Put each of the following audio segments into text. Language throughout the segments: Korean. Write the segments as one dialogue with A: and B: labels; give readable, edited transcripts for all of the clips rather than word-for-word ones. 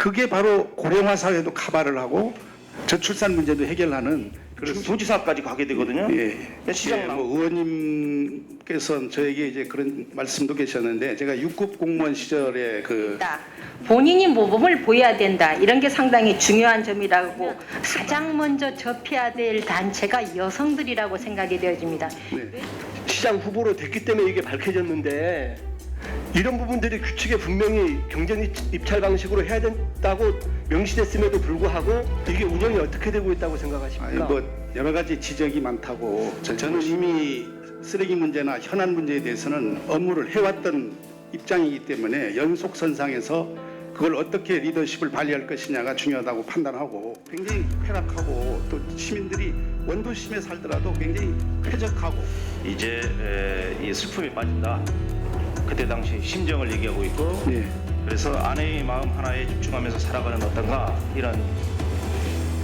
A: 그게 바로 고령화 사회도 카바를 하고 저출산 문제도 해결하는
B: 도지사까지 가게 되거든요. 시장
A: 뭐 의원님께서는 저에게 이제 그런 말씀도 계셨는데 제가 6급 공무원 시절에
C: 본인이 모범을 보여야 된다. 이런 게 상당히 중요한 점이라고 가장 먼저 접해야 될 단체가 여성들이라고 생각이 되어집니다.
D: 시장 후보로 됐기 때문에 이게 밝혀졌는데 이런 부분들이 규칙에 분명히 경쟁 입찰 방식으로 해야 된다고 명시됐음에도 불구하고 이게 운영이 어떻게 되고 있다고 생각하십니까?
A: 뭐 여러 가지 지적이 많다고 저는 이미 쓰레기 문제나 현안 문제에 대해서는 업무를 해왔던 입장이기 때문에 연속선상에서 그걸 어떻게 리더십을 발휘할 것이냐가 중요하다고 판단하고 굉장히 쾌락하고 또 시민들이 원도심에 살더라도 굉장히 쾌적하고
B: 이제 이 슬픔에 빠진다. 그때 당시 심정을 얘기하고 있고 그래서 아내의 마음 하나에 집중하면서 살아가는 어떤가 이런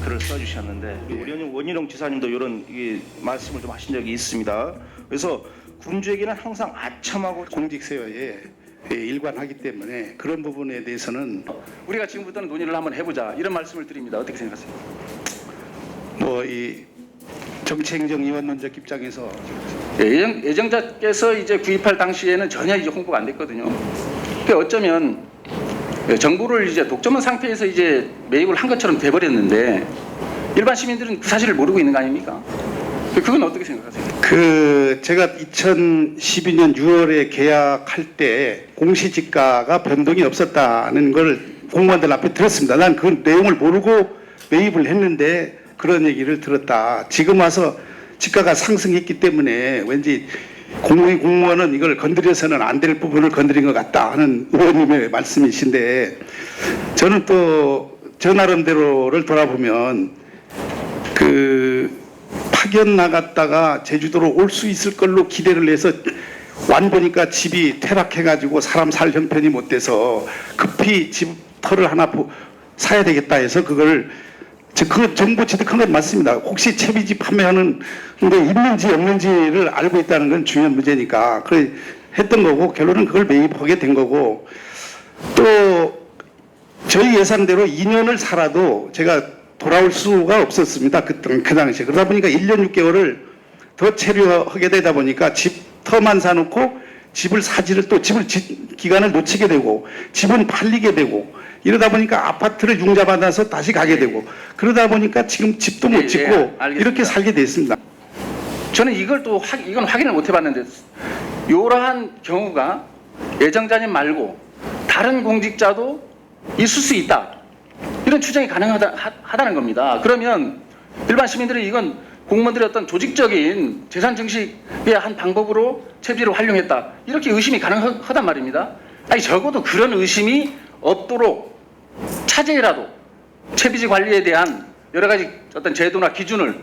B: 글을 써주셨는데 우리 원희룡 지사님도 이런 말씀을 좀 하신 적이 있습니다. 그래서 군주에게는 항상 아첨하고
A: 공직세워에 일관하기 때문에 그런 부분에 대해서는
E: 우리가 지금부터는 논의를 한번 해보자 이런 말씀을 드립니다. 어떻게 생각하세요?
A: 뭐 이 정치행정위원론적 입장에서
E: 예정자께서 이제 구입할 당시에는 전혀 이제 홍보가 안 됐거든요. 그러니까 어쩌면 정보를 이제 독점한 상태에서 이제 매입을 한 것처럼 돼버렸는데 일반 시민들은 그 사실을 모르고 있는 거 아닙니까? 그건 어떻게 생각하세요?
A: 제가 2012년 6월에 계약할 때 공시지가가 변동이 없었다는 걸 공무원들 앞에 들었습니다. 난 그 내용을 모르고 매입을 했는데 그런 얘기를 들었다. 지금 와서 지가가 상승했기 때문에 왠지 공무원은 이걸 건드려서는 안 될 부분을 건드린 것 같다 하는 의원님의 말씀이신데 저는 또 저 나름대로를 돌아보면 파견 나갔다가 제주도로 올 수 있을 걸로 기대를 해서 보니까 집이 퇴락해가지고 사람 살 형편이 못 돼서 급히 집터를 하나 사야 되겠다 해서 그 정보 취득한 건 맞습니다. 혹시 채비지 판매하는 데 있는지 없는지를 알고 있다는 건 중요한 문제니까 그래 했던 거고 결론은 그걸 매입하게 된 거고 또 저희 예상대로 2년을 살아도 제가 돌아올 수가 없었습니다. 그 당시에. 그러다 보니까 1년 6개월을 더 체류하게 되다 보니까 집터만 사놓고 집을 사지를 또 기간을 놓치게 되고 집은 팔리게 되고 이러다 보니까 아파트를 융자받아서 다시 가게 되고 그러다 보니까 지금 집도 못 짓고 이렇게 살게 됐습니다.
E: 저는 이건 확인을 못 해봤는데 이러한 경우가 예정자님 말고 다른 공직자도 있을 수 있다. 이런 추정이 가능하다는 겁니다. 그러면 일반 시민들은 이건 공무원들의 어떤 조직적인 재산 증식의 한 방법으로 채비를 활용했다. 이렇게 의심이 가능하단 말입니다. 아니 적어도 그런 의심이 없도록 차제라도 채비지 관리에 대한 여러 가지 어떤 제도나 기준을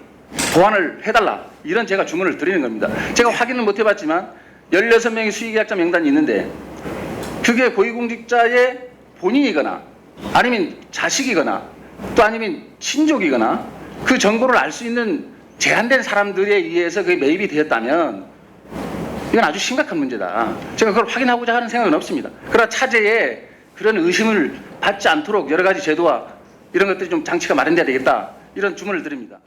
E: 보완을 해달라. 이런 제가 주문을 드리는 겁니다. 제가 확인을 못 해봤지만 16명의 수의계약자 명단이 있는데 그게 고위공직자의 본인이거나 아니면 자식이거나 또 아니면 친족이거나 그 정보를 알 수 있는 제한된 사람들에 의해서 그게 매입이 되었다면 이건 아주 심각한 문제다. 제가 그걸 확인하고자 하는 생각은 없습니다. 그러나 차제에 그런 의심을 받지 않도록 여러 가지 제도와 이런 것들이 좀 장치가 마련돼야 되겠다. 이런 주문을 드립니다.